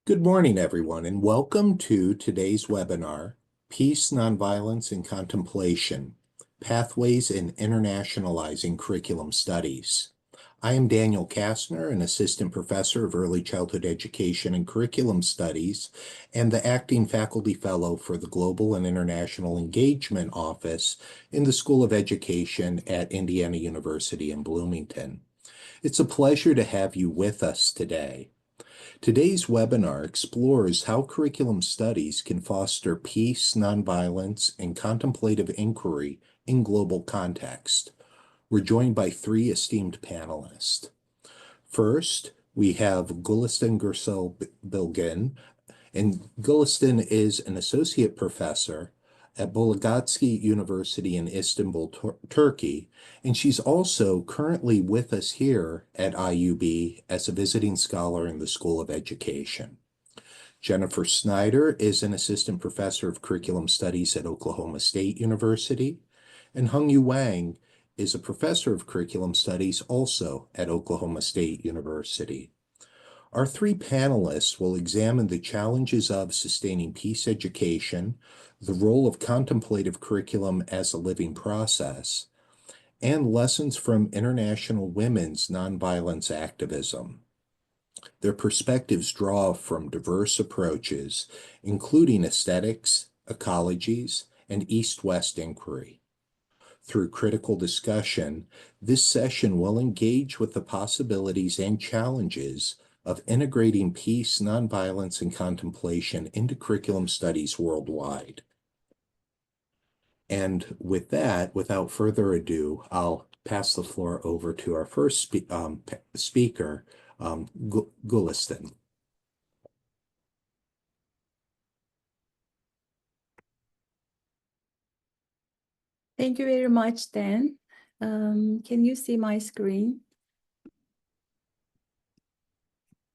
Good morning, everyone, and welcome to today's webinar, Peace, Nonviolence, and Contemplation, Pathways in Internationalizing Curriculum Studies. I am Daniel Kastner, an Assistant Professor of Early Childhood Education and Curriculum Studies, and the Acting Faculty Fellow for the Global and International Engagement Office in the School of Education at Indiana University in Bloomington. It's a pleasure to have you with us today. Today's webinar explores how curriculum studies can foster peace, nonviolence, and contemplative inquiry in global context. We're joined by three esteemed panelists. First, we have Gülistan Gürsel-Bilgin, and Gülistan is an associate professor at Boğaziçi University in Istanbul, Turkey, and she's also currently with us here at IUB as a visiting scholar in the School of Education. Jennifer Snyder is an assistant professor of curriculum studies at Oklahoma State University, and Hongyu Wang is a professor of curriculum studies also at Oklahoma State University. Our three panelists will examine the challenges of sustaining peace education, the role of contemplative curriculum as a living process, and lessons from international women's nonviolence activism. Their perspectives draw from diverse approaches, including aesthetics, ecologies, and East-West inquiry. Through critical discussion, this session will engage with the possibilities and challenges of integrating peace, nonviolence, and contemplation into curriculum studies worldwide. And with that, without further ado, I'll pass the floor over to our first speaker, Gülistan. Thank you very much, Dan. Can you see my screen?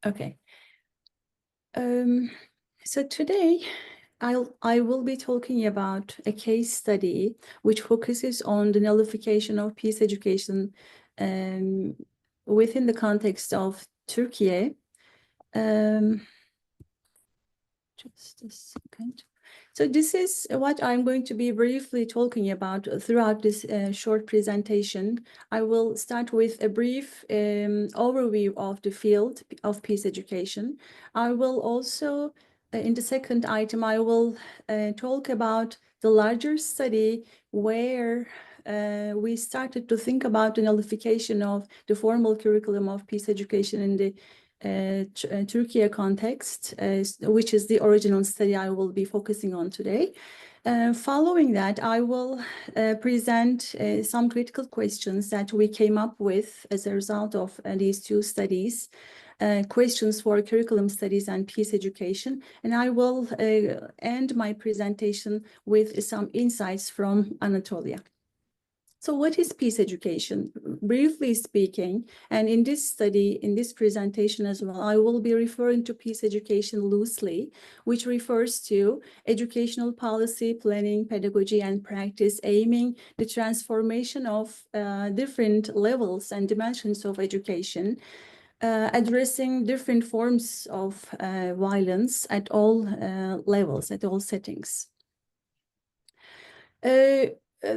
Okay. So today I will be talking about a case study which focuses on the nullification of peace education within the context of Turkey. Just a second. So this is what I'm going to be briefly talking about throughout this short presentation. I will start with a brief overview of the field of peace education. I will also, in the second item, I will talk about the larger study where we started to think about the nullification of the formal curriculum of peace education in the Turkey context, which is the original study I will be focusing on today. Following that, I will present some critical questions that we came up with as a result of these two studies, questions for curriculum studies and peace education. And I will end my presentation with some insights from Anatolia. So what is peace education? Briefly speaking, and in this study, in this presentation as well, I will be referring to peace education loosely, which refers to educational policy, planning, pedagogy, and practice aiming the transformation of different levels and dimensions of education, addressing different forms of violence at all levels, at all settings.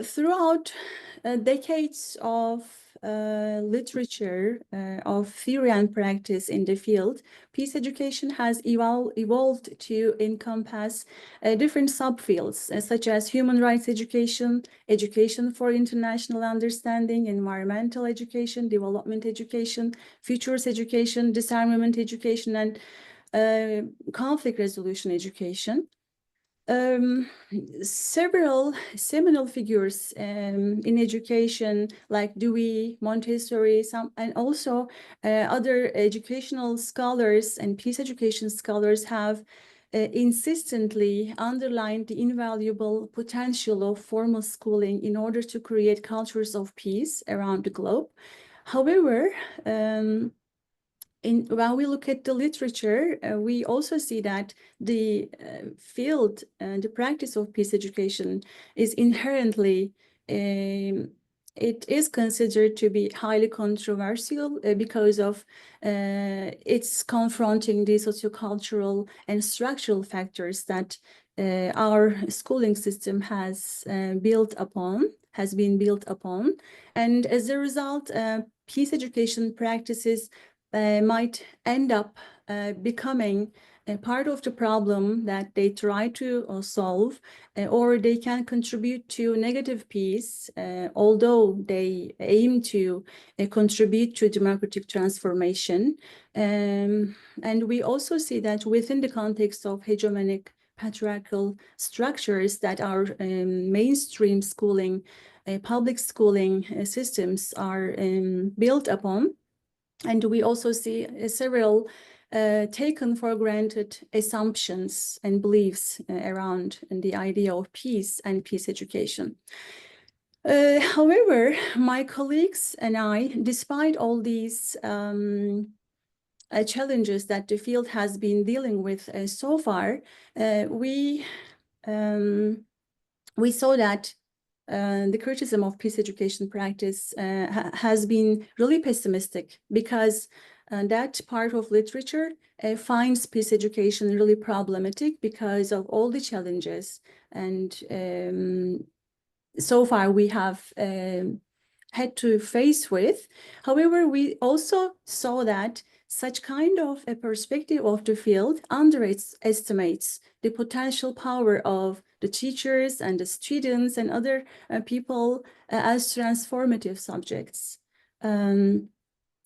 Throughout decades of literature, of theory and practice in the field, peace education has evolved to encompass different subfields, such as human rights education, education for international understanding, environmental education, development education, futures education, disarmament education, and conflict resolution education. Several seminal figures in education, like Dewey, Montessori, and also other educational scholars and peace education scholars have insistently underlined the invaluable potential of formal schooling in order to create cultures of peace around the globe. However, when we look at the literature, we also see that the field and the practice of peace education is inherently it is considered to be highly controversial because of it's confronting the sociocultural and structural factors that our schooling system has been built upon. And as a result, peace education practices might end up becoming a part of the problem that they try to solve, or they can contribute to negative peace, although they aim to contribute to democratic transformation. And we also see that within the context of hegemonic patriarchal structures that our mainstream schooling, public schooling systems are built upon. And we also see several taken for granted assumptions and beliefs around the idea of peace and peace education. However, my colleagues and I, despite all these challenges that the field has been dealing with so far, we saw that the criticism of peace education practice has been really pessimistic, because that part of literature finds peace education really problematic because of all the challenges. And so far we have had to face with. However, we also saw that such kind of a perspective of the field underestimates the potential power of the teachers and the students and other people as transformative subjects.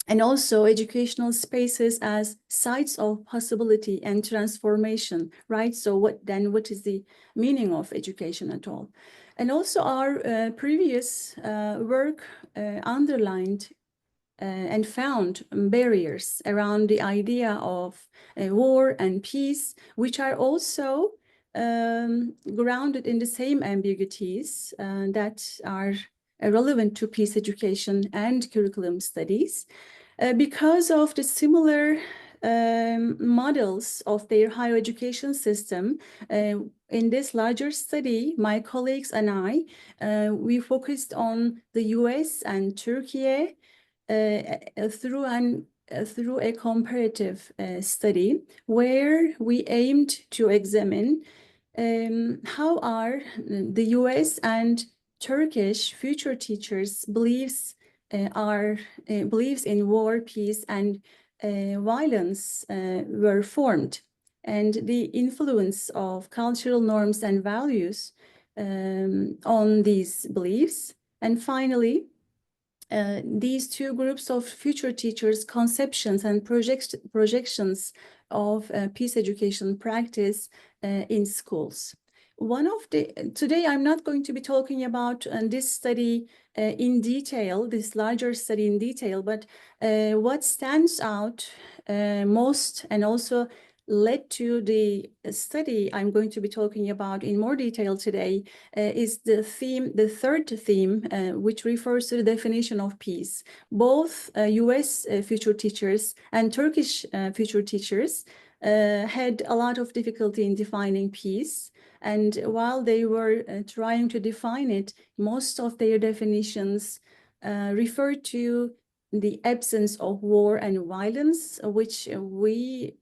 And also educational spaces as sites of possibility and transformation, right? So what is the meaning of education at all? And also our previous work underlined and found barriers around the idea of war and peace, which are also grounded in the same ambiguities that are relevant to peace education and curriculum studies. Because of the similar models of their higher education system, in this larger study, my colleagues and I, we focused on the US and Turkey through a comparative study, where we aimed to examine how are the US and Turkish future teachers' beliefs in war, peace, and violence were formed, and the influence of cultural norms and values on these beliefs. And finally, these two groups of future teachers' conceptions and projections of peace education practice in schools. Today I'm not going to be talking about this study in detail, this larger study in detail, but what stands out most and also led to the study I'm going to be talking about in more detail today is the third theme, which refers to the definition of peace. Both US future teachers and Turkish future teachers had a lot of difficulty in defining peace. And while they were trying to define it, most of their definitions referred to the absence of war and violence, which we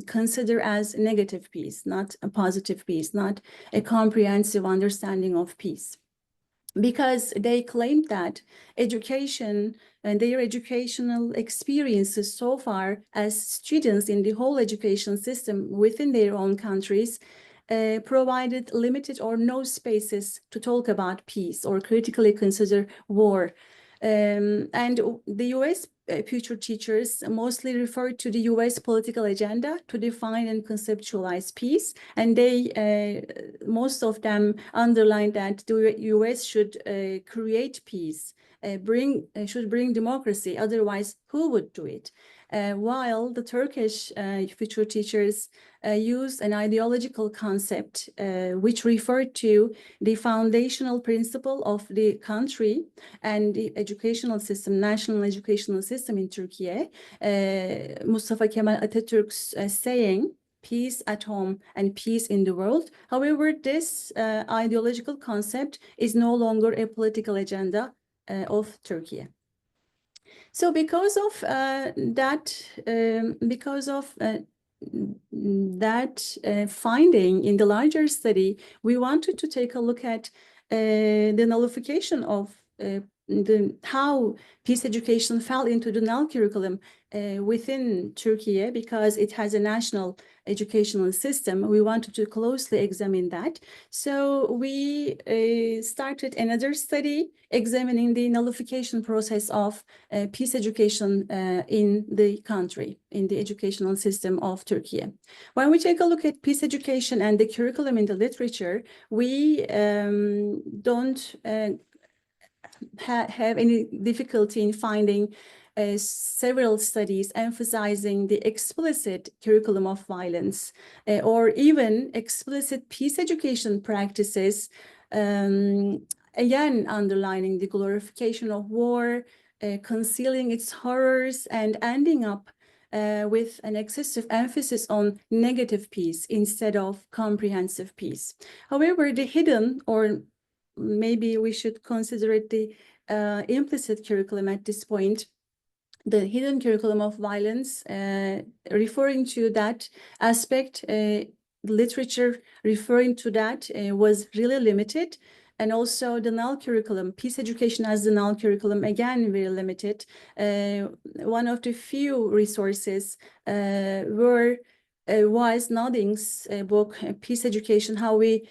consider as negative peace, not a positive peace, not a comprehensive understanding of peace. Because they claimed that education and their educational experiences so far as students in the whole education system within their own countries provided limited or no spaces to talk about peace or critically consider war. And the US future teachers mostly referred to the US political agenda to define and conceptualize peace. And they, most of them underlined that the US should create peace, should bring democracy, otherwise who would do it? While the Turkish future teachers used an ideological concept which referred to the foundational principle of the country and the educational system, national educational system in Turkey, Mustafa Kemal Atatürk's saying, peace at home and peace in the world. However, this ideological concept is no longer a political agenda of Turkey. So because of that finding in the larger study, we wanted to take a look at the nullification of how peace education fell into the null curriculum within Turkey, because it has a national educational system. We wanted to closely examine that. So we started another study examining the nullification process of peace education in the country, in the educational system of Turkey. When we take a look at peace education and the curriculum in the literature, we don't have any difficulty in finding several studies emphasizing the explicit curriculum of violence or even explicit peace education practices, again underlining the glorification of war, concealing its horrors, and ending up with an excessive emphasis on negative peace instead of comprehensive peace. However, the hidden, or maybe we should consider it the implicit curriculum at this point, the hidden curriculum of violence, referring to that aspect, literature referring to that was really limited. And also the null curriculum, peace education as the null curriculum, again, very limited. One of the few resources was Nodding's book, Peace Education, How We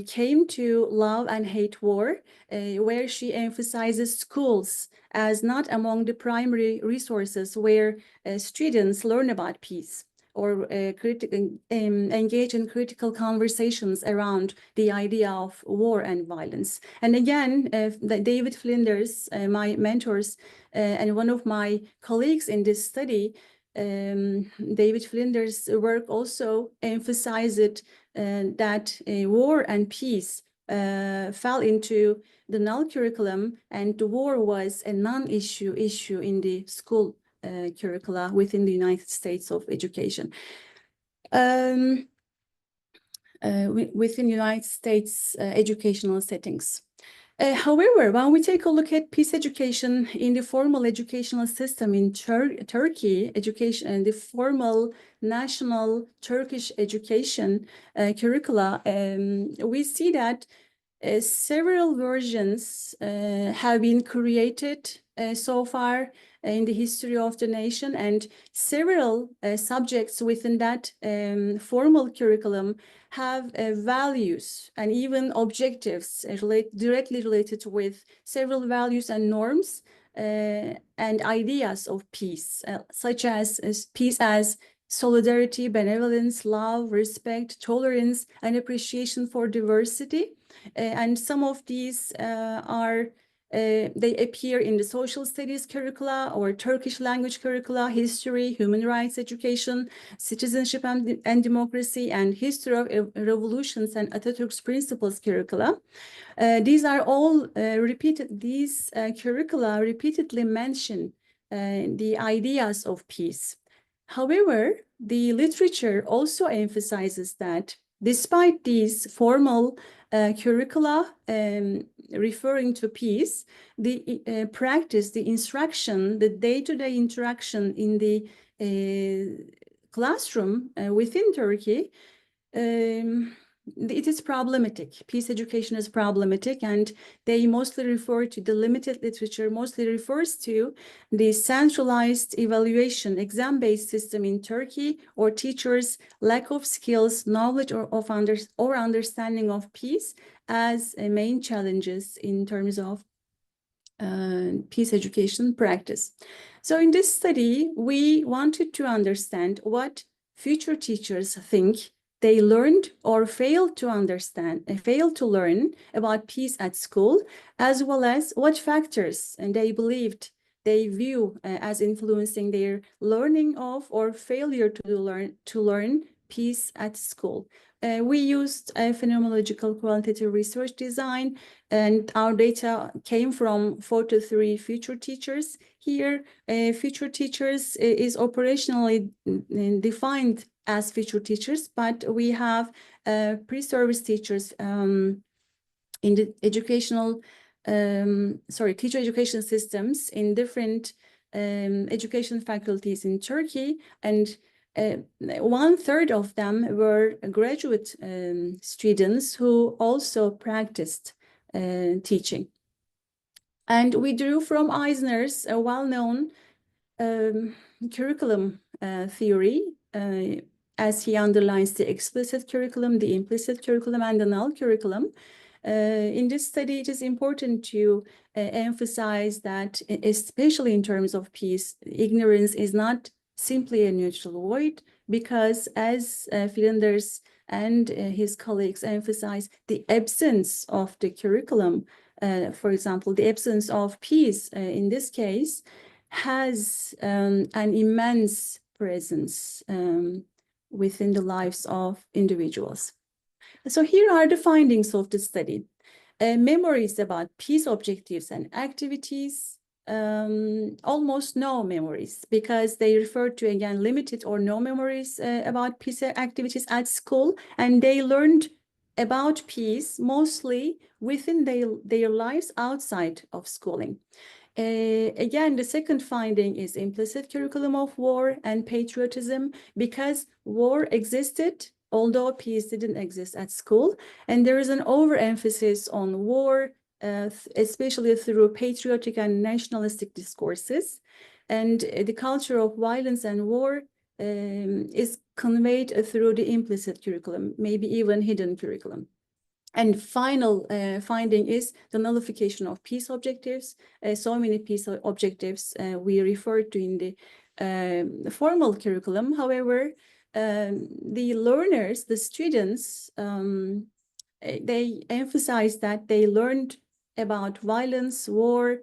Came to Love and Hate War, where she emphasizes schools as not among the primary resources where students learn about peace or engage in critical conversations around the idea of war and violence. And again, David Flinders, my mentors and one of my colleagues in this study, David Flinders' work also emphasized that war and peace fell into the null curriculum, and the war was a non-issue in the school curricula within the United States of education. Within United States educational settings. However, when we take a look at peace education in the formal educational system in Turkey, education and the formal national Turkish education curricula, we see that several versions have been created so far in the history of the nation, and several subjects within that formal curriculum have values and even objectives directly related with several values and norms and ideas of peace, such as peace as solidarity, benevolence, love, respect, tolerance, and appreciation for diversity. And some of these they appear in the social studies curricula or Turkish language curricula, history, human rights education, citizenship and democracy, and history of revolutions and Atatürk's principles curricula. These are all these curricula repeatedly mention the ideas of peace. However, the literature also emphasizes that despite these formal curricula referring to peace, the practice, the instruction, the day-to-day interaction in the classroom within Turkey, it is problematic. Peace education is problematic, and they mostly refer to the limited literature, mostly refers to the centralized evaluation, exam-based system in Turkey, or teachers' lack of skills, knowledge, or understanding of peace as main challenges in terms of peace education practice. So in this study, we wanted to understand what future teachers think they learned or failed to understand and failed to learn about peace at school, as well as what factors and they believed they view as influencing their learning of or failure to learn peace at school. We used a phenomenological qualitative research design, and our data came from 43 future teachers. Here, future teachers is operationally defined as future teachers, but we have pre-service teachers in the educational teacher education systems in different education faculties in Turkey, and 1/3 of them were graduate students who also practiced teaching. And we drew from Eisner's well-known curriculum theory, as he underlines the explicit curriculum, the implicit curriculum, and the null curriculum. In this study, it is important to emphasize that, especially in terms of peace, ignorance is not simply a neutral void, because as Flinders and his colleagues emphasize, the absence of the curriculum, for example, the absence of peace in this case, has an immense presence within the lives of individuals. So here are the findings of the study. Memories about peace objectives and activities, almost no memories, because they refer to, again, limited or no memories about peace activities at school, and they learned about peace mostly within their lives outside of schooling. Again, the second finding is implicit curriculum of war and patriotism, because war existed, although peace didn't exist at school. And there is an overemphasis on war, especially through patriotic and nationalistic discourses. And the culture of violence and war is conveyed through the implicit curriculum, maybe even hidden curriculum. And final finding is the nullification of peace objectives. So many peace objectives we referred to in the formal curriculum. However, the learners, the students, they emphasize that they learned about violence, war,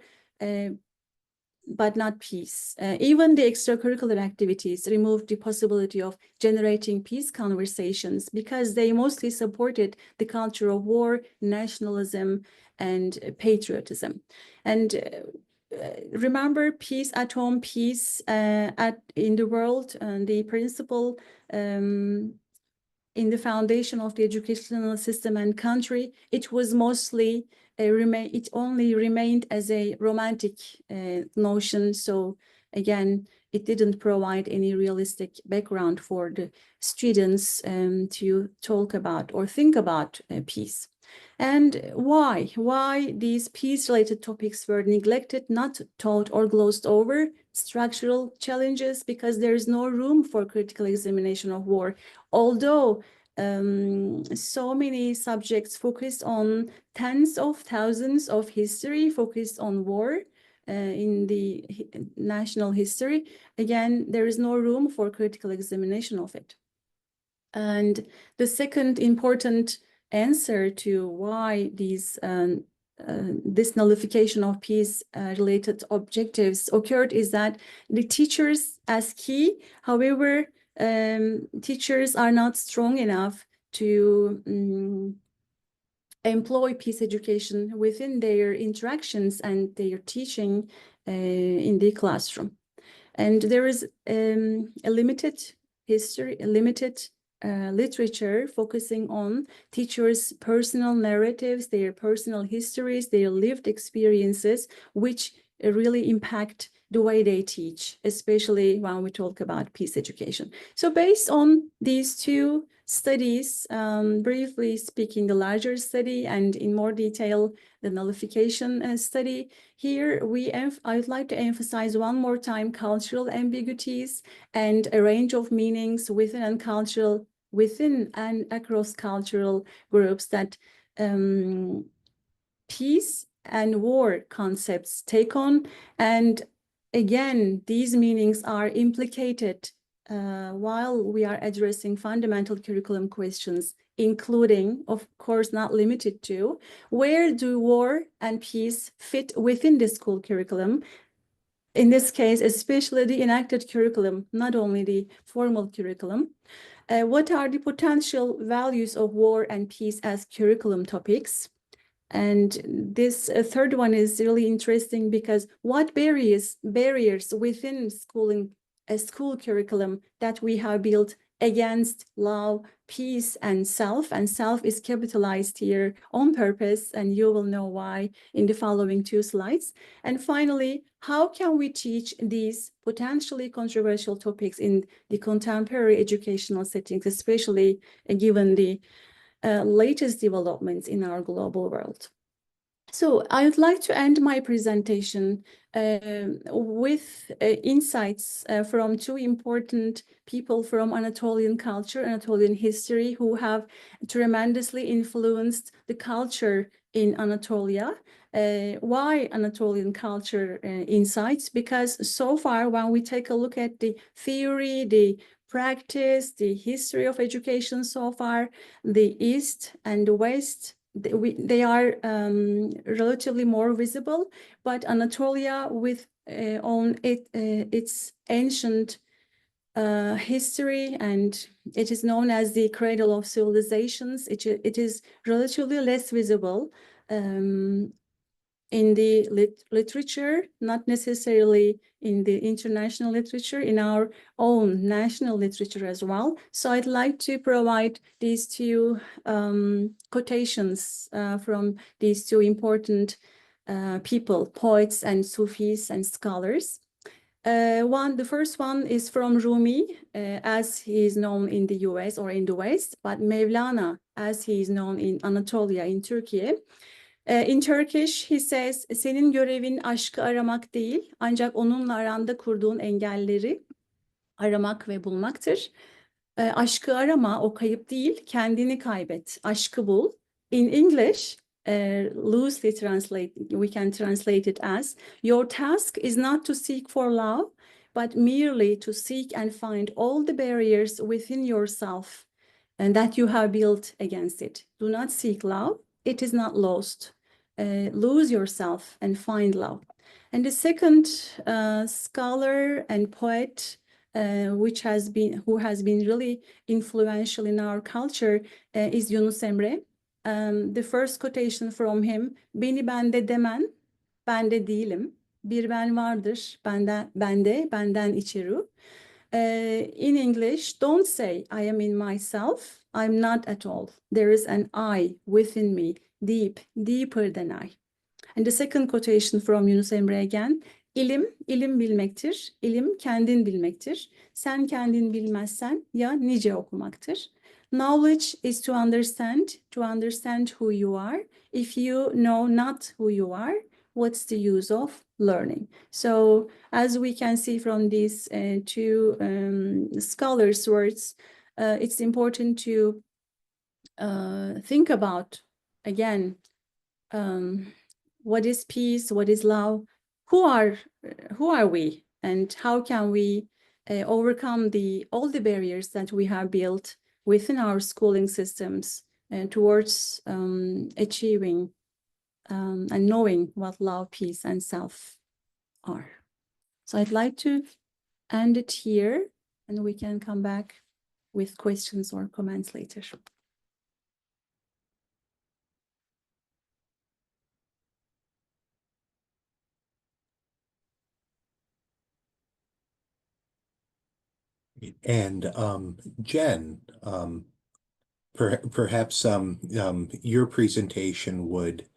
but not peace. Even the extracurricular activities removed the possibility of generating peace conversations, because they mostly supported the culture of war, nationalism, and patriotism. And remember, peace at home, peace in the world, and the principle in the foundation of the educational system and country, it was mostly it only remained as a romantic notion. So again, it didn't provide any realistic background for the students to talk about or think about peace. And why these peace-related topics were neglected, not taught, or glossed over? Structural challenges, because there is no room for critical examination of war. Although so many subjects focused on tens of thousands of history, focused on war in the national history, again, there is no room for critical examination of it. And the second important answer to why these this nullification of peace related objectives occurred is that the teachers as key. However, teachers are not strong enough to employ peace education within their interactions and their teaching in the classroom. And there is a limited history, a limited literature focusing on teachers' personal narratives, their personal histories, their lived experiences, which really impact the way they teach, especially when we talk about peace education. So based on these two studies, briefly speaking, the larger study and in more detail, the nullification study, here I would like to emphasize one more time cultural ambiguities and a range of meanings within and across cultural groups that peace and war concepts take on. And again, these meanings are implicated while we are addressing fundamental curriculum questions, including, of course, not limited to, where do war and peace fit within the school curriculum? In this case, especially the enacted curriculum, not only the formal curriculum. What are the potential values of war and peace as curriculum topics? And this third one is really interesting, because what barriers within schooling, a school curriculum that we have built against love, peace, and self. And self is capitalized here on purpose, and you will know why in the following 2 slides. And finally, how can we teach these potentially controversial topics in the contemporary educational settings, especially given the latest developments in our global world? So I would like to end my presentation with insights from 2 important people from Anatolian culture, Anatolian history, who have tremendously influenced the culture in Anatolia. Why Anatolian culture insights? Because so far, when we take a look at the theory, the practice, the history of education so far, the East and the West, they are relatively more visible, but Anatolia, with its ancient history, and it is known as the cradle of civilizations, it is relatively less visible in the literature, not necessarily in the international literature, in our own national literature as well. So I'd like to provide these 2 quotations from these 2 important people, poets and Sufis and scholars. The first one is from Rumi, as he is known in the US or in the West, but Mevlana, as he is known in Anatolia, in Turkey. In Turkish, he says, senin görevin aşkı aramak değil, ancak onunla aranda kurduğun engelleri aramak ve bulmaktır. Aşkı arama, o kayıp değil, kendini kaybet, aşkı bul. In English, loosely we can translate it as, your task is not to seek for love, but merely to seek and find all the barriers within yourself and that you have built against it. Do not seek love. It is not lost. Lose yourself and find love. And the second scholar and poet who has been really influential in our culture is Yunus Emre. The first quotation from him, beni bende demen, bende değilim. Bir ben vardır, benden içeri. In English, don't say I am in myself, I'm not at all. There is an I within me, deeper than I. And the second quotation from Yunus Emre again, ilim bilmektir, ilim kendin bilmektir. Sen kendin bilmezsen ya nice okumaktır. Knowledge is to understand who you are. If you know not who you are, what's the use of learning? So as we can see from these 2 scholars' words, it's important to think about, again, what is peace, what is love, who are we, and how can we overcome all the barriers that we have built within our schooling systems towards achieving and knowing what love, peace, and self are. So I'd like to end it here, and we can come back with questions or comments later. And Jen, perhaps your presentation would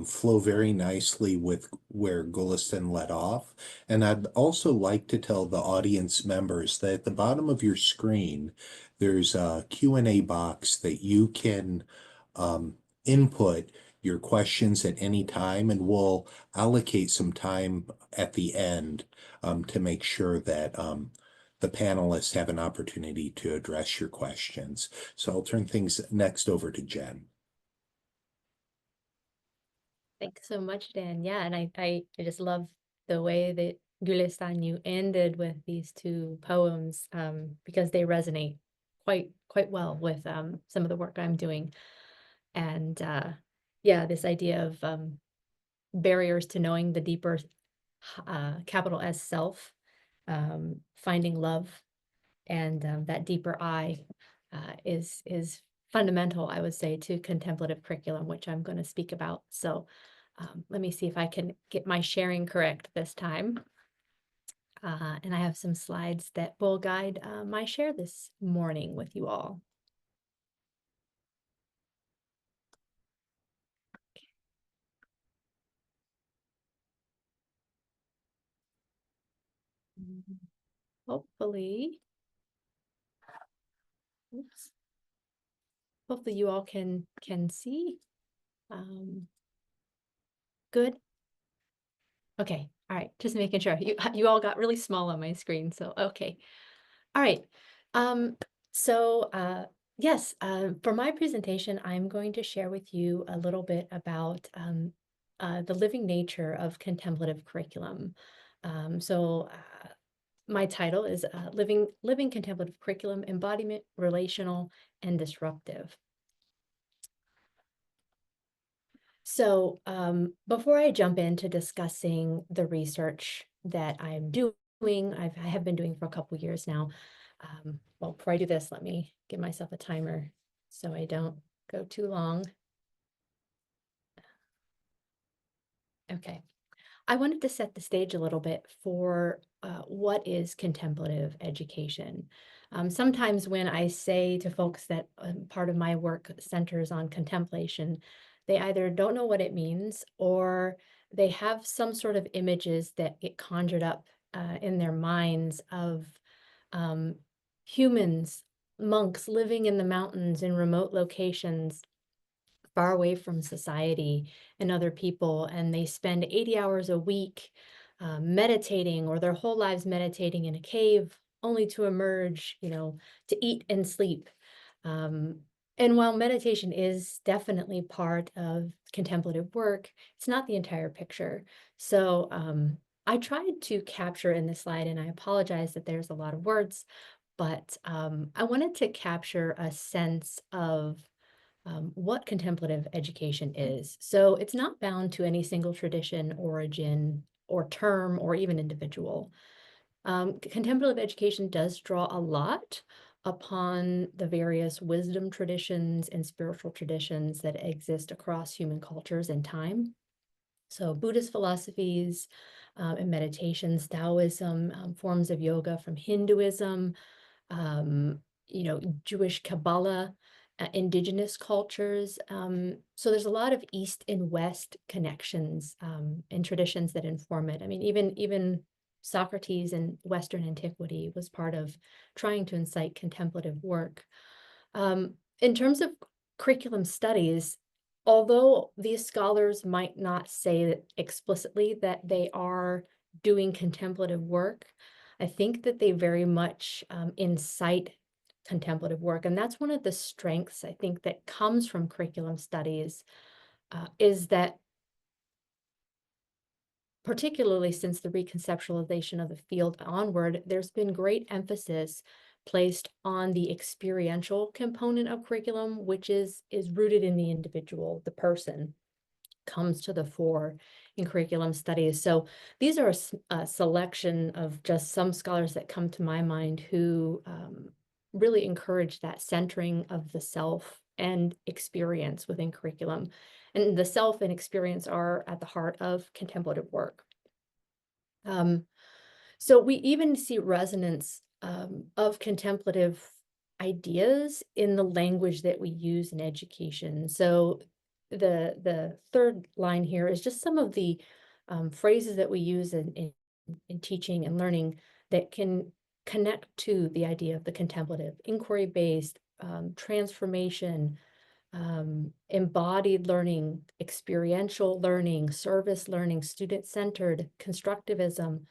flow very nicely with where Gulistan led off. And I'd also like to tell the audience members that at the bottom of your screen, there's a Q&A box that you can input your questions at any time, and we'll allocate some time at the end to make sure that the panelists have an opportunity to address your questions. So I'll turn things next over to Jen. Thanks so much, Dan. Yeah, and I just love the way that Gülistan, you ended with these 2 poems because they resonate quite well with some of the work I'm doing. And yeah, this idea of barriers to knowing the deeper capital S self, finding love, and that deeper I is fundamental, I would say, to contemplative curriculum, which I'm going to speak about. So let me see if I can get my sharing correct this time. and I have some slides that will guide my share this morning with you all. Hopefully, oops. Hopefully you all can see. Good. Okay. All right. Just making sure you all got really small on my screen. So, okay. All right. Yes, for my presentation, I'm going to share with you a little bit about the living nature of contemplative curriculum. My title is Living Contemplative Curriculum, Embodiment, Relational, and Disruptive. So before I jump into discussing the research that I'm doing, I have been doing for a couple years now. Well, before I do this, let me give myself a timer so I don't go too long. Okay. I wanted to set the stage a little bit for what is contemplative education. Sometimes when I say to folks that part of my work centers on contemplation, they either don't know what it means or they have some sort of images that get conjured up in their minds of humans, monks living in the mountains in remote locations, far away from society and other people, and they spend 80 hours a week meditating, or their whole lives meditating in a cave, only to emerge, to eat and sleep. And while meditation is definitely part of contemplative work, it's not the entire picture. So I tried to capture in this slide, and I apologize that there's a lot of words, but I wanted to capture a sense of what contemplative education is. So it's not bound to any single tradition, origin, or term, or even individual. Contemplative education does draw a lot upon the various wisdom traditions and spiritual traditions that exist across human cultures and time. So Buddhist philosophies and meditations, Taoism, forms of yoga from Hinduism, Jewish Kabbalah, indigenous cultures. So there's a lot of East and West connections and traditions that inform it. I mean, even Socrates in Western antiquity was part of trying to incite contemplative work. In terms of curriculum studies, although these scholars might not say explicitly that they are doing contemplative work, I think that they very much incite contemplative work. And that's one of the strengths, I think, that comes from curriculum studies, is that particularly since the reconceptualization of the field onward, there's been great emphasis placed on the experiential component of curriculum, which is rooted in the individual, the person, comes to the fore in curriculum studies. So these are a selection of just some scholars that come to my mind who really encourage that centering of the self and experience within curriculum. And the self and experience are at the heart of contemplative work. So we even see resonance of contemplative ideas in the language that we use in education. So the third line here is just some of the phrases that we use in teaching and learning that can connect to the idea of the contemplative, inquiry-based, transformation, embodied learning, experiential learning, service learning, student-centered, constructivism,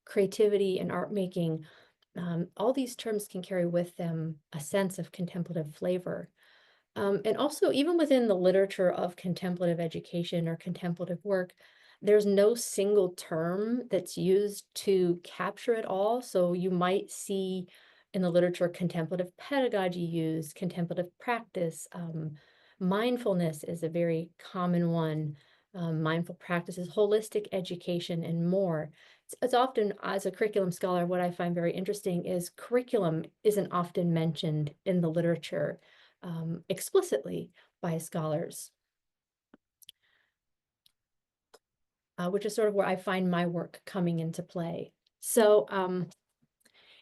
creativity and art making. All these terms can carry with them a sense of contemplative flavor. And also, even within the literature of contemplative education or contemplative work, there's no single term that's used to capture it all. So you might see in the literature contemplative pedagogy used, contemplative practice. Mindfulness is a very common one. Mindful practices, holistic education, and more. It's often, as a curriculum scholar, what I find very interesting is curriculum isn't often mentioned in the literature explicitly by scholars, which is sort of where I find my work coming into play. So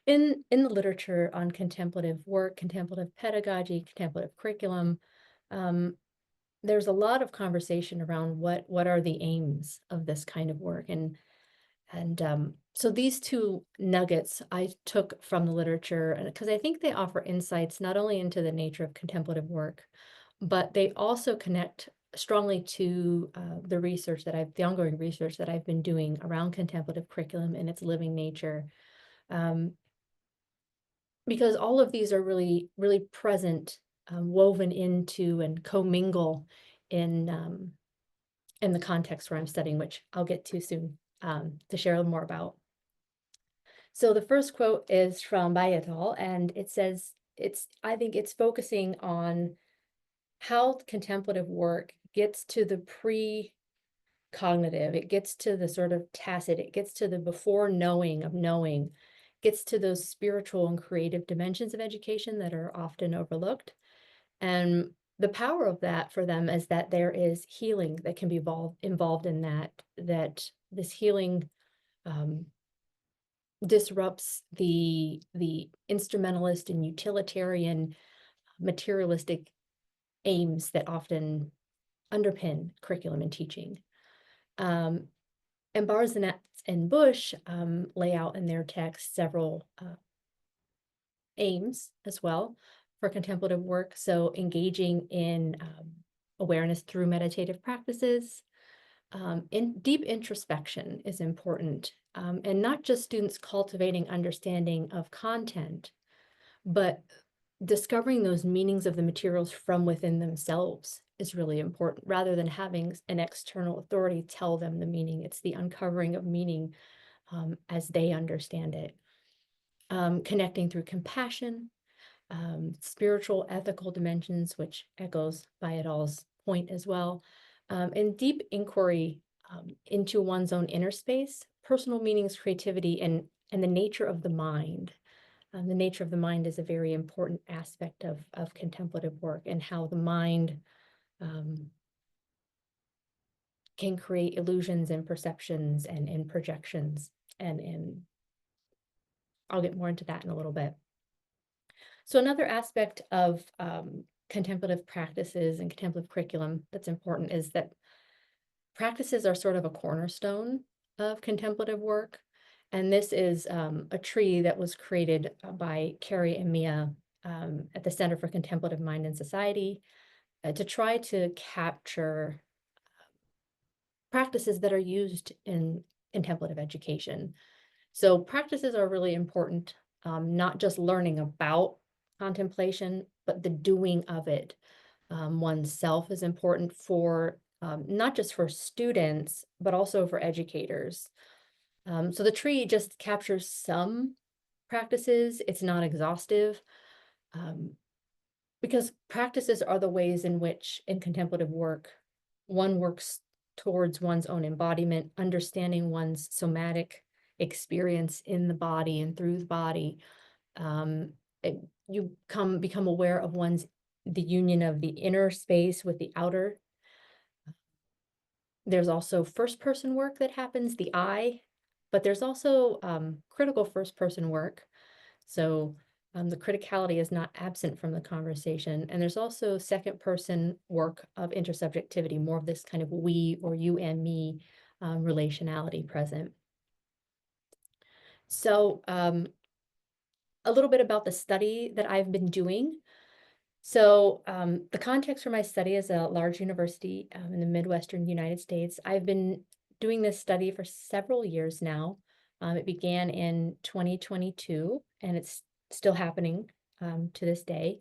in the literature on contemplative work, contemplative pedagogy, contemplative curriculum, there's a lot of conversation around what are the aims of this kind of work. And so these two nuggets I took from the literature, because I think they offer insights not only into the nature of contemplative work, but they also connect strongly to the ongoing research that I've been doing around contemplative curriculum and its living nature. Because all of these are really, really present, woven into and commingle in the context where I'm studying, which I'll get to soon to share more about. So the first quote is from Bai et al., and it says, I think it's focusing on how contemplative work gets to the pre-cognitive, it gets to the sort of tacit, it gets to the before knowing of knowing, gets to those spiritual and creative dimensions of education that are often overlooked. And the power of that for them is that there is healing that can be involved in that this healing disrupts the instrumentalist and utilitarian materialistic aims that often underpin curriculum and teaching. And Barzanat and Bush lay out in their text several aims as well for contemplative work. So engaging in awareness through meditative practices. In deep introspection is important, and not just students cultivating understanding of content, but discovering those meanings of the materials from within themselves is really important, rather than having an external authority tell them the meaning. It's the uncovering of meaning as they understand it. Connecting through compassion, spiritual, ethical dimensions, which echoes Bai et al.'s point as well, and deep inquiry into one's own inner space, personal meanings, creativity, and the nature of the mind. The nature of the mind is a very important aspect of contemplative work, and how the mind can create illusions and perceptions and projections. And I'll get more into that in a little bit. So another aspect of contemplative practices and contemplative curriculum that's important is that practices are sort of a cornerstone of contemplative work. And this is a tree that was created by Carrie and Mia at the Center for Contemplative Mind and Society to try to capture practices that are used in contemplative education. So practices are really important, not just learning about contemplation, but the doing of it oneself is important for not just for students, but also for educators. So the tree just captures some practices. It's not exhaustive, because practices are the ways in which in contemplative work, one works towards one's own embodiment, understanding one's somatic experience in the body and through the body. You become aware of the union of the inner space with the outer. There's also first person work that happens, the I, but there's also critical first person work. So the criticality is not absent from the conversation. And there's also second person work of intersubjectivity, more of this kind of we or you and me relationality present. So a little bit about the study that I've been doing. So the context for my study is a large university in the Midwestern United States. I've been doing this study for several years now. It began in 2022, and it's still happening to this day.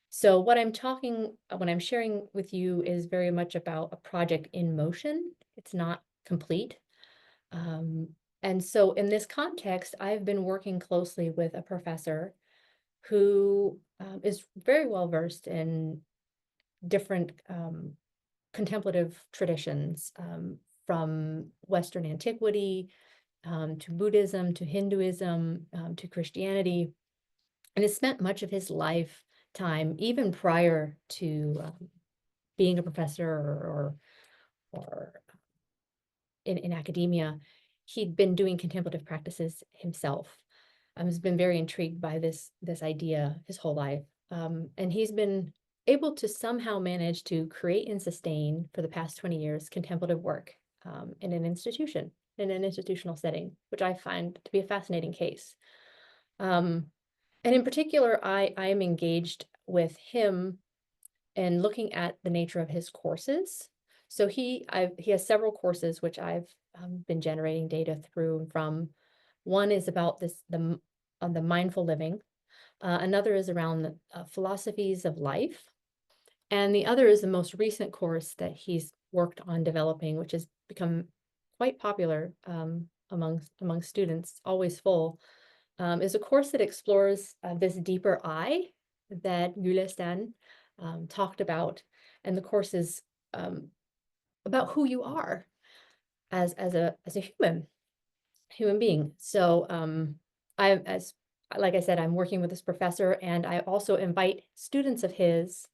So what I'm sharing with you is very much about a project in motion. It's not complete. And so in this context, I've been working closely with a professor who is very well versed in different contemplative traditions, from Western antiquity to Buddhism, to Hinduism, to Christianity, and has spent much of his lifetime, even prior to being a professor or in academia, he'd been doing contemplative practices himself. Has been very intrigued by this idea his whole life. And he's been able to somehow manage to create and sustain for the past 20 years contemplative work in an institution, in an institutional setting, which I find to be a fascinating case. And in particular, I am engaged with him in looking at the nature of his courses. So he has several courses which I've been generating data through and from. One is about the mindful living. Another is around the philosophies of life. And the other is the most recent course that he's worked on developing, which has become quite popular among students, always full, is a course that explores this deeper I that Gülestan talked about. And the course is about who you are as a human being. So like I said, I'm working with this professor, and I also invite students of his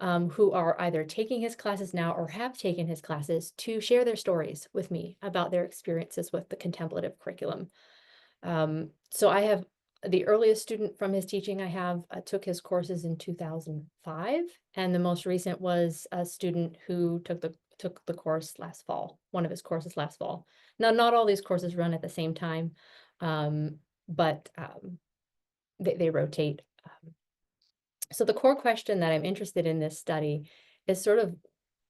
who are either taking his classes now or have taken his classes to share their stories with me about their experiences with the contemplative curriculum. So I have the earliest student from his teaching I have took his courses in 2005, and the most recent was a student who took the course last fall, one of his courses last fall. Now, not all these courses run at the same time, but they rotate. So the core question that I'm interested in this study is sort of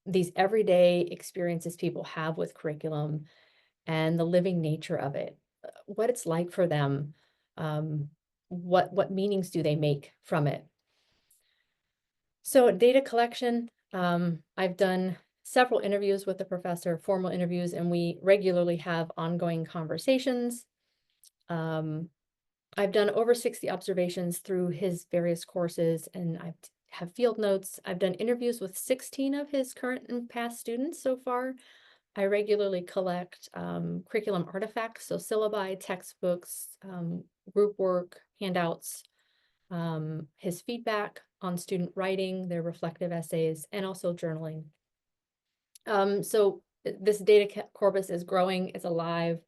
these everyday experiences people have with curriculum and the living nature of it, what it's like for them, what meanings do they make from it. So data collection, I've done several interviews with the professor, formal interviews, and we regularly have ongoing conversations. I've done over 60 observations through his various courses, and I have field notes. I've done interviews with 16 of his current and past students so far. I regularly collect curriculum artifacts, so syllabi, textbooks, group work, handouts, his feedback on student writing, their reflective essays, and also journaling. So this data corpus is growing, it's alive,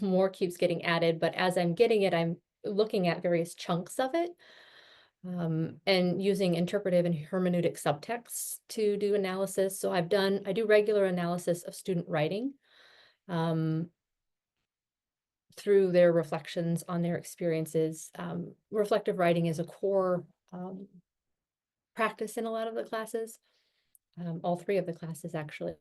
more keeps getting added, but as I'm getting it, I'm looking at various chunks of it and using interpretive and hermeneutic subtexts to do analysis. So I do regular analysis of student writing through their reflections on their experiences. Reflective writing is a core practice in a lot of the classes, all three of the classes actually.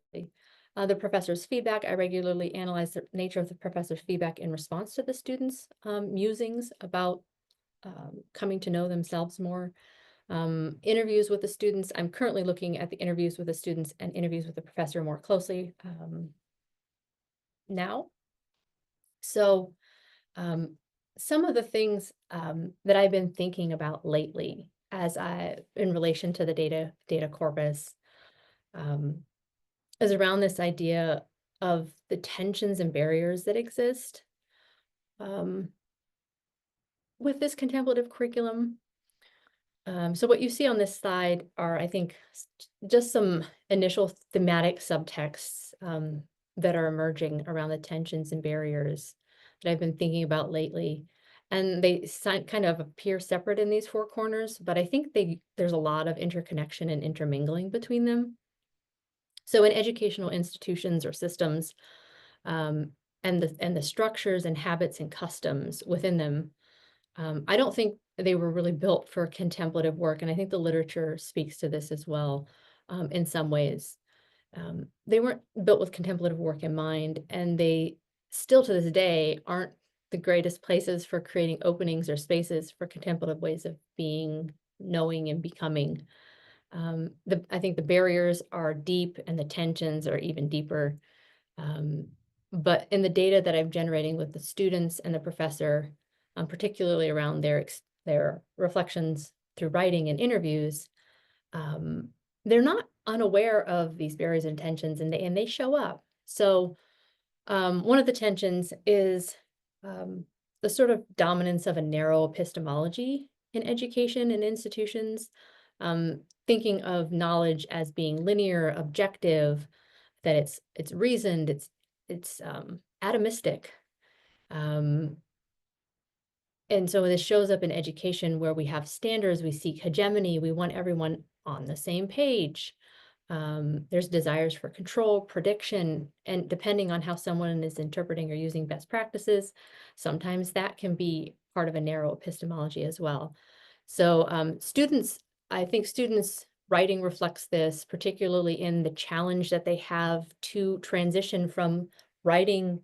The professor's feedback, I regularly analyze the nature of the professor's feedback in response to the students' musings about coming to know themselves more. Interviews with the students, I'm currently looking at the interviews with the students and interviews with the professor more closely now. So some of the things that I've been thinking about lately in relation to the data corpus is around this idea of the tensions and barriers that exist with this contemplative curriculum. So what you see on this slide are, I think, just some initial thematic subtexts that are emerging around the tensions and barriers that I've been thinking about lately. And they kind of appear separate in these four corners, but I think there's a lot of interconnection and intermingling between them. So in educational institutions or systems, and the structures and habits and customs within them, I don't think they were really built for contemplative work, and I think the literature speaks to this as well in some ways. They weren't built with contemplative work in mind, and they still to this day aren't the greatest places for creating openings or spaces for contemplative ways of being, knowing, and becoming. I think the barriers are deep and the tensions are even deeper. But in the data that I'm generating with the students and the professor, particularly around their reflections through writing and interviews, they're not unaware of these barriers and tensions, and they show up. So one of the tensions is the sort of dominance of a narrow epistemology in education and institutions, thinking of knowledge as being linear, objective, that it's reasoned, it's atomistic. And so this shows up in education where we have standards, we seek hegemony, we want everyone on the same page. There's desires for control, prediction, and depending on how someone is interpreting or using best practices, sometimes that can be part of a narrow epistemology as well. So I think students' writing reflects this, particularly in the challenge that they have to transition from writing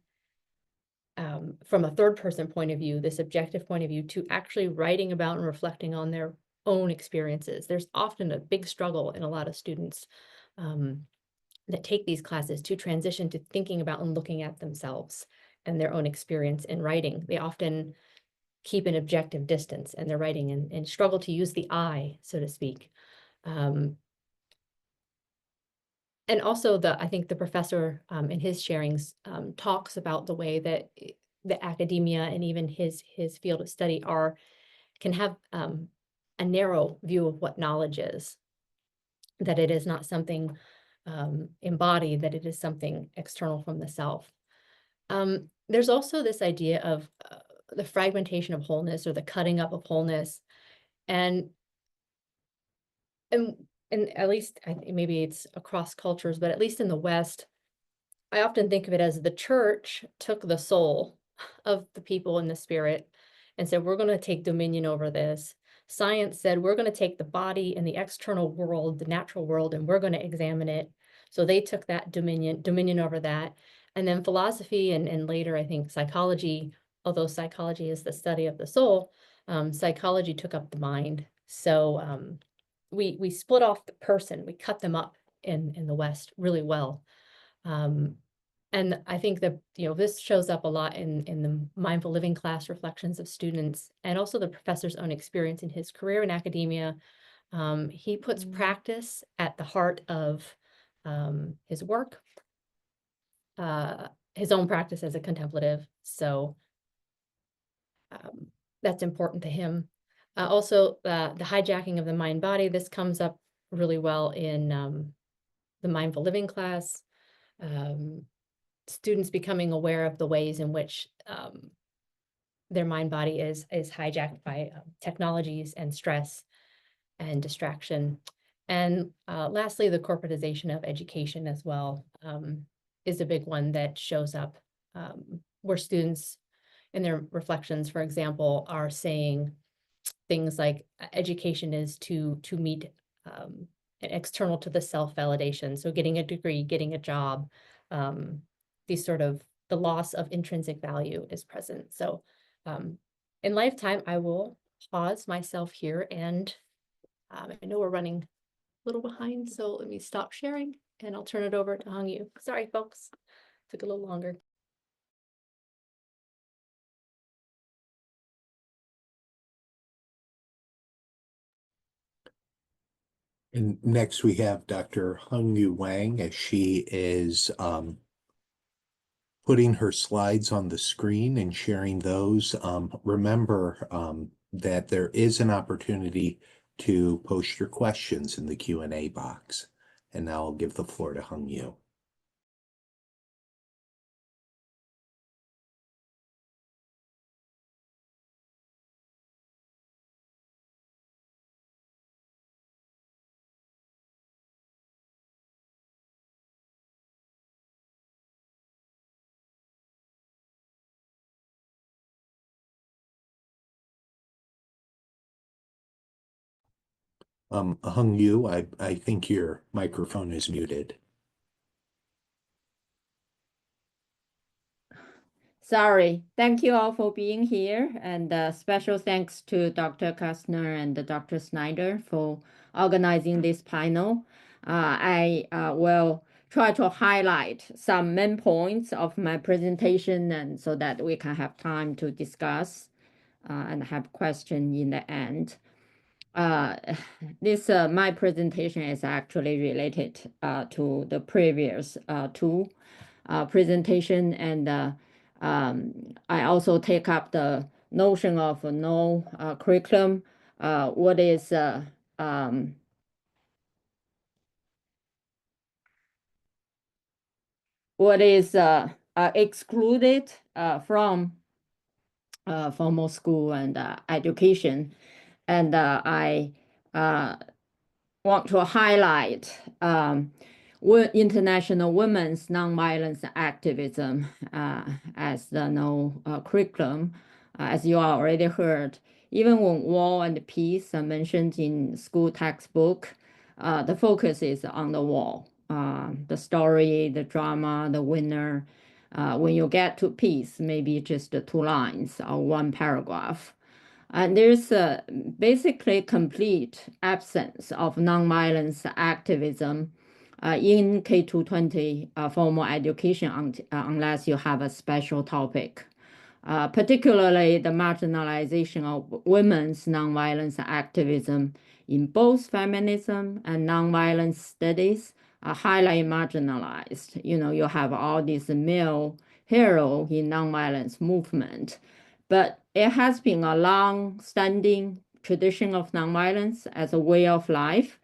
from a third person point of view, this objective point of view, to actually writing about and reflecting on their own experiences. There's often a big struggle in a lot of students that take these classes to transition to thinking about and looking at themselves and their own experience in writing. They often keep an objective distance in their writing and struggle to use the I, so to speak. And also I think the professor in his sharings talks about the way that the academia and even his field of study can have a narrow view of what knowledge is, that it is not something embodied, that it is something external from the self. There's also this idea of the fragmentation of wholeness, or the cutting up of wholeness. And at least maybe it's across cultures, but at least in the West, I often think of it as the church took the soul of the people in the spirit and said, we're going to take dominion over this. Science said, we're going to take the body and the external world, the natural world, and we're going to examine it. So they took that dominion over that. And then philosophy and later, I think, psychology, although psychology is the study of the soul, psychology took up the mind. So we split off the person, we cut them up in the West really well. And I think that, this shows up a lot in the mindful living class reflections of students, and also the professor's own experience in his career in academia. He puts practice at the heart of his work, his own practice as a contemplative. So that's important to him. Also, the hijacking of the mind body, this comes up really well in the mindful living class. Students becoming aware of the ways in which their mind body is hijacked by technologies and stress and distraction. And lastly, the corporatization of education as well is a big one that shows up where students in their reflections, for example, are saying things like education is to meet external to the self-validation. So getting a degree, getting a job, these sort of the loss of intrinsic value is present. So in lifetime, I will pause myself here, and I know we're running a little behind, so let me stop sharing and I'll turn it over to Hong Yu. Sorry, folks, took a little longer. And next we have Dr. Hung Yu Wang, as she is putting her slides on the screen and sharing those. Remember that there is an opportunity to post your questions in the Q&A box. And now I'll give the floor to Hung Yu. Hung Yu, I think your microphone is muted. Sorry. Thank you all for being here, and special thanks to Dr. Kastner and Dr. Snyder for organizing this panel. I will try to highlight some main points of my presentation, and so that we can have time to discuss and have questions in the end. My presentation is actually related to the previous two presentation, and I also take up the notion of no curriculum. What is excluded from formal school and education. And I want to highlight International Women's Nonviolence Activism as the curriculum. As you already heard, even when war and peace are mentioned in school textbook, the focus is on the war, the story, the drama, the winner. When you get to peace, maybe just 2 lines or 1 paragraph. And there's a basically complete absence of nonviolence activism in K-20 formal education unless you have a special topic. Particularly the marginalization of women's nonviolence activism in both feminism and nonviolence studies are highly marginalized. You know, you have all these male hero in nonviolence movement, but it has been a long-standing tradition of nonviolence as a way of life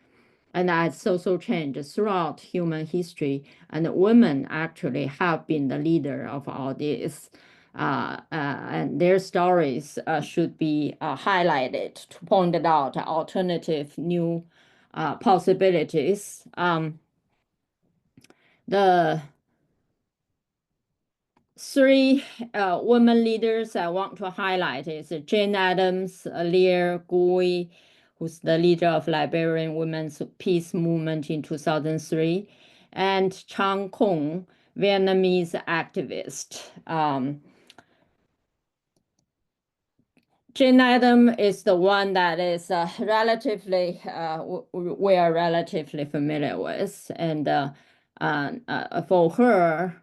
and as social change throughout human history. And women actually have been the leader of all this. And their stories should be highlighted to point out alternative new possibilities. The 3 women leaders I want to highlight is Jane Addams, Leah Gui, who's the leader of Liberian Women's Peace Movement in 2003, and Chang Kong, Vietnamese activist. Jane Addams is the one that is relatively, we are relatively familiar with. And for her,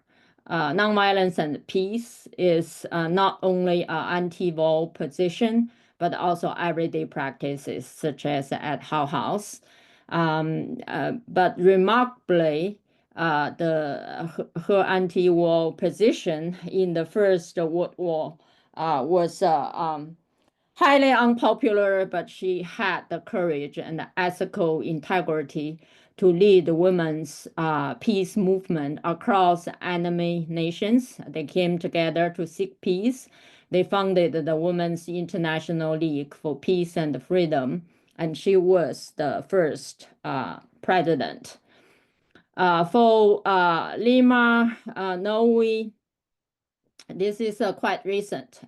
nonviolence and peace is not only an anti-war position, but also everyday practices such as at How House. But remarkably, her anti-war position in the First World War was highly unpopular, but she had the courage and the ethical integrity to lead the women's peace movement across enemy nations. They came together to seek peace. They founded the Women's International League for Peace and Freedom, and she was the first president. For Lima Noe, this is quite recent.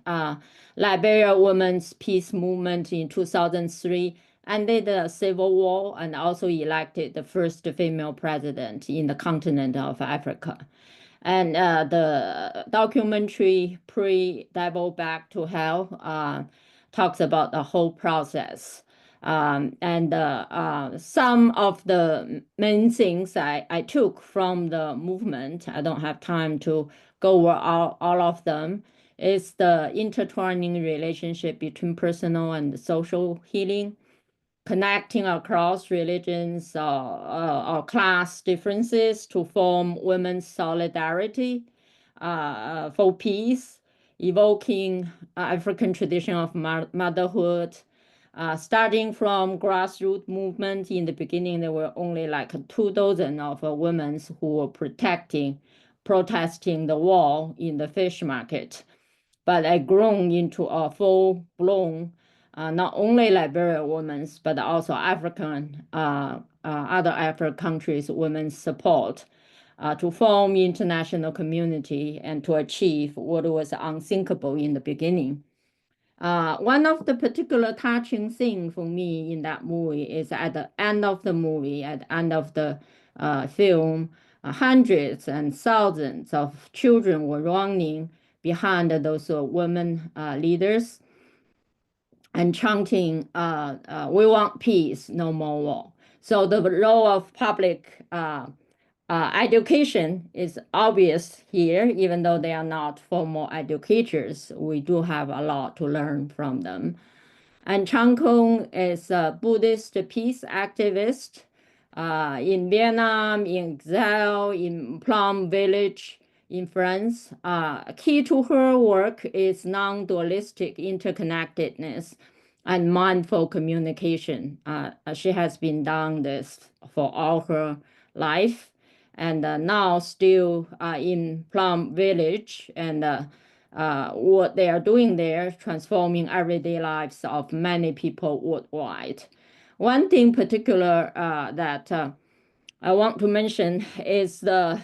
Liberia Women's Peace Movement in 2003 ended the civil war and also elected the first female president in the continent of Africa. And the documentary Pre-Devil Back to Hell talks about the whole process. And some of the main things I took from the movement, I don't have time to go over all of them, is the intertwining relationship between personal and social healing, connecting across religions or class differences to form women's solidarity for peace, evoking African tradition of motherhood. Starting from grassroots movement in the beginning, there were only like 2 dozen of women who were protesting the war in the fish market, but it grown into a full-blown, not only Liberian women, but also African, other African countries' women's support to form international community and to achieve what was unthinkable in the beginning. One of the particular touching thing for me in that movie is at the end of the movie, at the end of the film, hundreds and thousands of children were running behind those women leaders and chanting, "We want peace, no more war." So the role of public education is obvious here, even though they are not formal educators. We do have a lot to learn from them. And Chang Kong is a Buddhist peace activist in Vietnam, in exile, in Plum Village, in France. Key to her work is non-dualistic interconnectedness and mindful communication. She has been doing this for all her life. and now still in Plum Village, and what they are doing there, transforming everyday lives of many people worldwide. One thing particular that I want to mention is the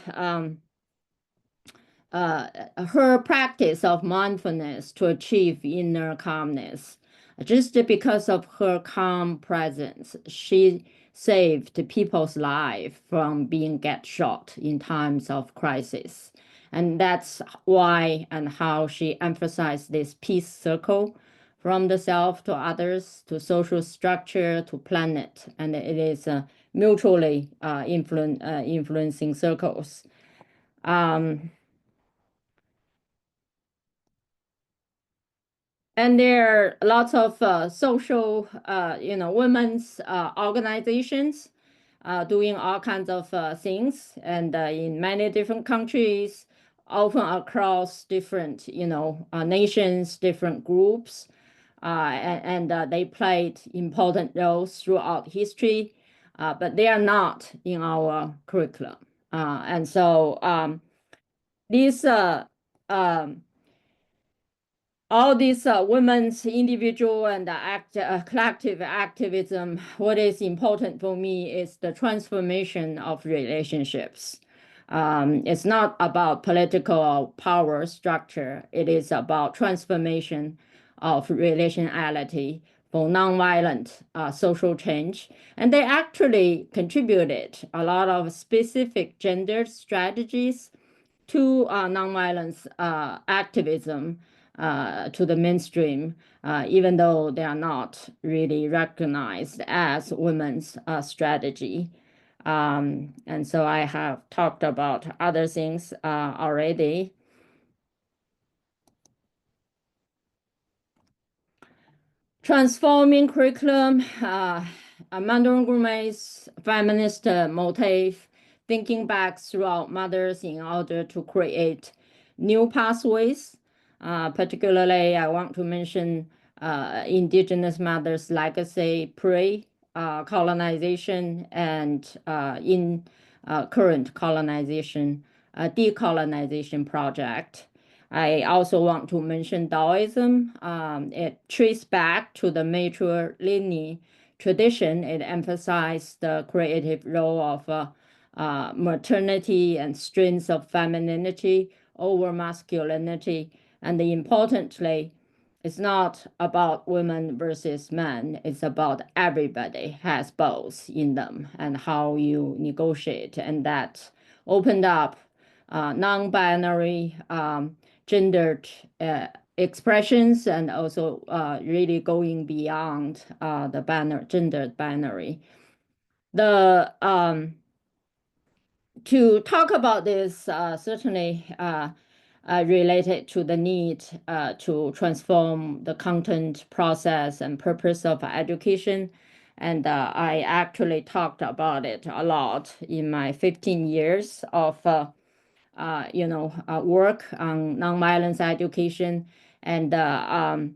her practice of mindfulness to achieve inner calmness. Just because of her calm presence, she saved people's life from being get shot in times of crisis. And that's why and how she emphasized this peace circle from the self to others, to social structure, to planet. And it is mutually influencing circles. And there are lots of social, women's organizations doing all kinds of things, and in many different countries, often across different, nations, different groups, and they played important roles throughout history, but they are not in our curriculum. And so these all these women's individual and collective activism, what is important for me is the transformation of relationships. It's not about political power structure. It is about transformation of relationality for nonviolent social change. And they actually contributed a lot of specific gender strategies to nonviolence activism, to the mainstream, even though they are not really recognized as women's strategy. And so I have talked about other things already. Transforming curriculum, Mandarin Gourmet's feminist motif, thinking back throughout mothers in order to create new pathways. Particularly, I want to mention Indigenous mothers' legacy pre-colonization and in current colonization, decolonization project. I also want to mention Taoism. It traced back to the matrilineal tradition. It emphasized the creative role of maternity and strengths of femininity over masculinity. And importantly, it's not about women versus men. It's about everybody has both in them and how you negotiate. And that opened up non-binary gendered expressions, and also really going beyond the gendered binary. To talk about this, certainly related to the need to transform the content, process, and purpose of education. And I actually talked about it a lot in my 15 years of work on nonviolence education. And I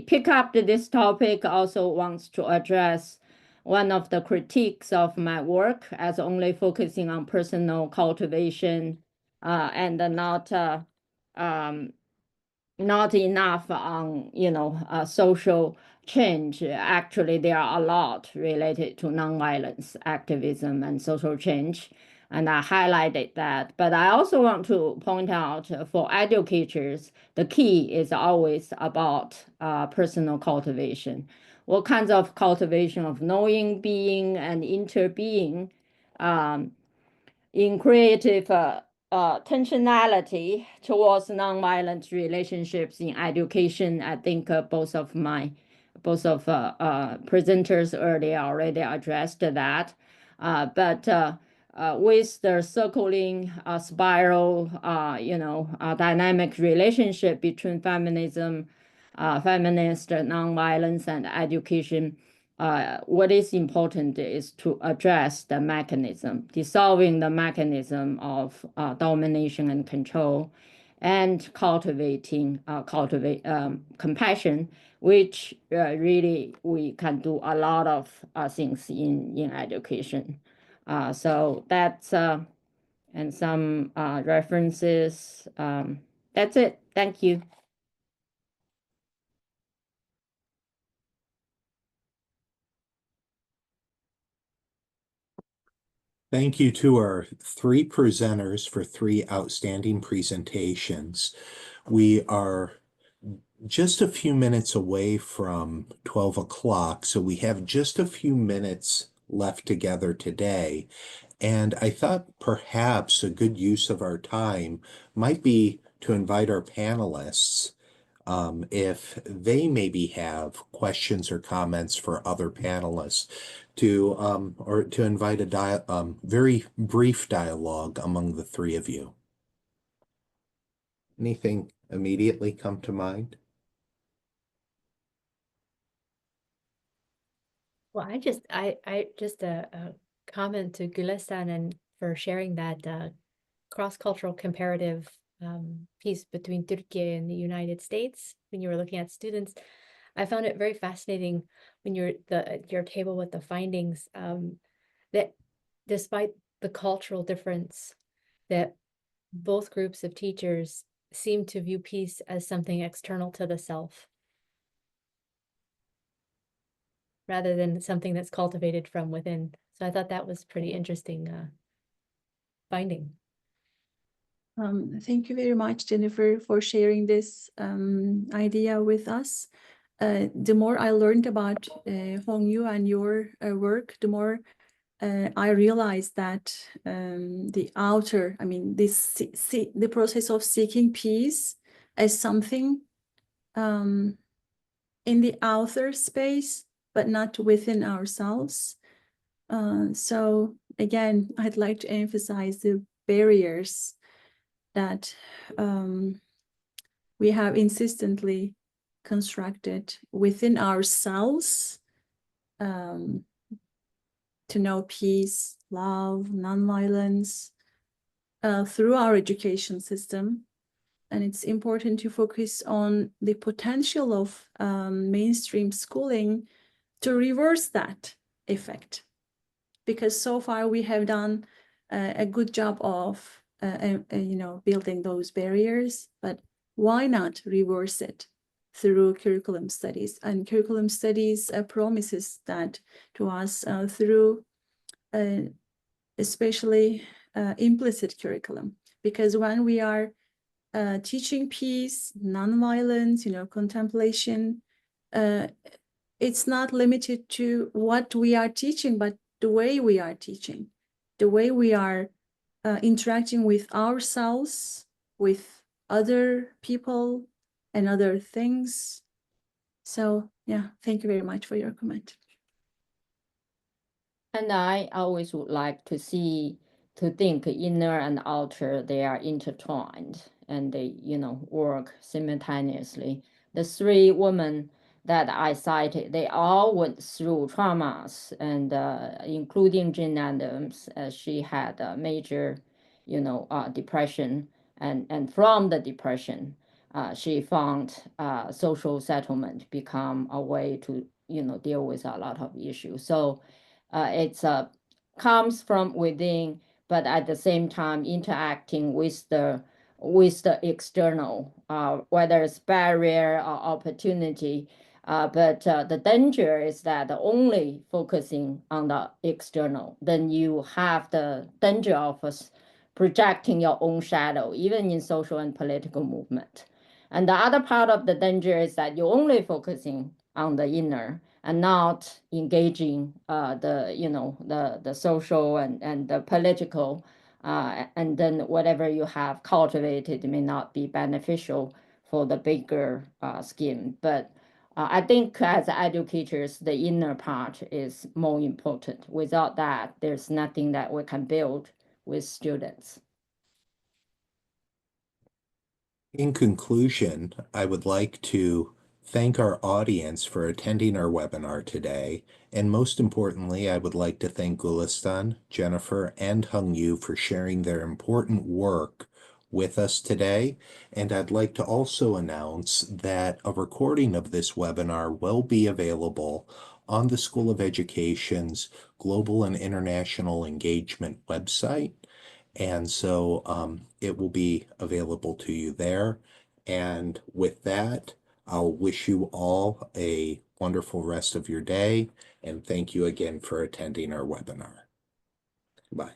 pick up this topic also wants to address one of the critiques of my work as only focusing on personal cultivation and not enough on social change. Actually, there are a lot related to nonviolence activism and social change, and I highlighted that. But I also want to point out for educators, the key is always about personal cultivation. What kinds of cultivation of knowing, being, and interbeing in creative tensionality towards nonviolent relationships in education. I think both of presenters earlier already addressed that. But with the circling spiral, dynamic relationship between feminism, feminist nonviolence, and education, what is important is to address the mechanism, dissolving the mechanism of domination and control, and cultivating compassion, which really we can do a lot of things in education. So that's and some references. That's it. Thank you. Thank you to our three presenters for three outstanding presentations. We are just a few minutes away from 12 o'clock, so we have just a few minutes left together today. And I thought perhaps a good use of our time might be to invite our panelists if they maybe have questions or comments for other panelists to or to invite a very brief dialogue among the three of you. Anything immediately come to mind? Well, I just a comment to Gülistan and for sharing that cross-cultural comparative piece between Turkey and the United States when you were looking at students. I found it very fascinating when you're your table with the findings that despite the cultural difference, that both groups of teachers seem to view peace as something external to the self, rather than something that's cultivated from within. So I thought that was pretty interesting finding. Thank you very much, Jennifer, for sharing this idea with us. The more I learned about Hongyu and your work, the more I realized that the process of seeking peace as something in the outer space, but not within ourselves. So again, I'd like to emphasize the barriers that we have insistently constructed within ourselves to know peace, love, nonviolence through our education system. And it's important to focus on the potential of mainstream schooling to reverse that effect. Because so far we have done a good job of building those barriers, but why not reverse it through curriculum studies? And curriculum studies promises that to us through especially implicit curriculum, because when we are teaching peace, nonviolence, contemplation, it's not limited to what we are teaching, but the way we are teaching, the way we are interacting with ourselves, with other people and other things. So yeah, thank you very much for your comment. And I always would like to think inner and outer, they are intertwined and they, work simultaneously. The three women that I cited, they all went through traumas, and including Jane Addams, she had a major, depression, and from the depression, she found social settlement become a way to, deal with a lot of issues. So it's comes from within, but at the same time interacting with the external, whether it's barrier or opportunity. But the danger is that only focusing on the external, then you have the danger of projecting your own shadow, even in social and political movement. And the other part of the danger is that you're only focusing on the inner and not engaging the social and the political, and then whatever you have cultivated may not be beneficial for the bigger scheme. But I think as educators, the inner part is more important. Without that, there's nothing that we can build with students. In conclusion, I would like to thank our audience for attending our webinar today. And most importantly, I would like to thank Gülistan, Jennifer, and Hongyu for sharing their important work with us today. And I'd like to also announce that a recording of this webinar will be available on the School of Education's Global and International Engagement website. And so it will be available to you there. And with that, I'll wish you all a wonderful rest of your day. And thank you again for attending our webinar. Bye.